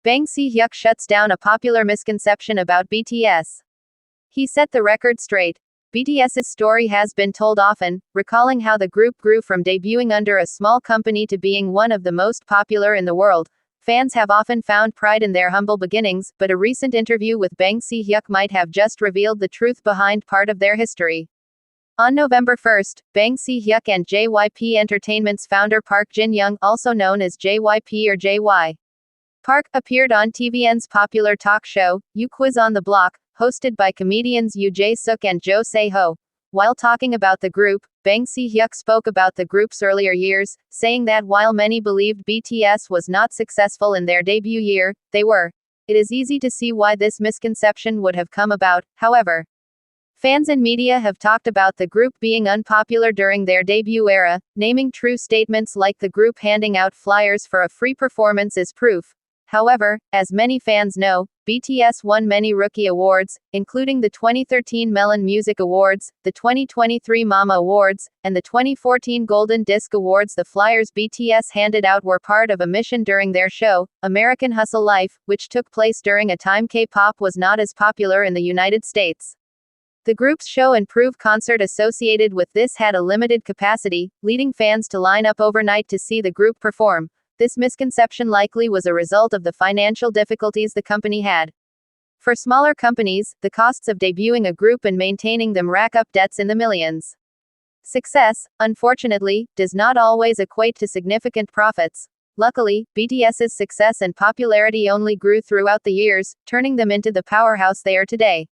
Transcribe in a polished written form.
Bang Si-hyuk shuts down a popular misconception about BTS. He set the record straight. BTS's story has been told often, recalling how the group grew from debuting under a small company to being one of the most popular in the world. Fans have often found pride in their humble beginnings, but a recent interview with Bang Si-hyuk might have just revealed the truth behind part of their history. On November 1st, Bang Si-hyuk and JYP Entertainment's founder Park Jin-young, also known as JYP or JY Park, appeared on TVN's popular talk show, You Quiz on the Block, hosted by comedians Yoo Jae-suk and Jo Se-ho. While talking about the group, Bang Si-hyuk spoke about the group's earlier years, saying that while many believed BTS was not successful in their debut year, they were. It is easy to see why this misconception would have come about, however. Fans and media have talked about the group being unpopular during their debut era, naming true statements like the group handing out flyers for a free performance is proof. However, as many fans know, BTS won many rookie awards, including the 2013 Melon Music Awards, the 2023 Mama Awards, and the 2014 Golden Disc Awards. The flyers BTS handed out were part of a mission during their show, American Hustle Life, which took place during a time K-pop was not as popular in the United States. The group's show and prove concert associated with this had a limited capacity, leading fans to line up overnight to see the group perform. This misconception likely was a result of the financial difficulties the company had. For smaller companies, the costs of debuting a group and maintaining them rack up debts in the millions. Success, unfortunately, does not always equate to significant profits. Luckily, BTS's success and popularity only grew throughout the years, turning them into the powerhouse they are today.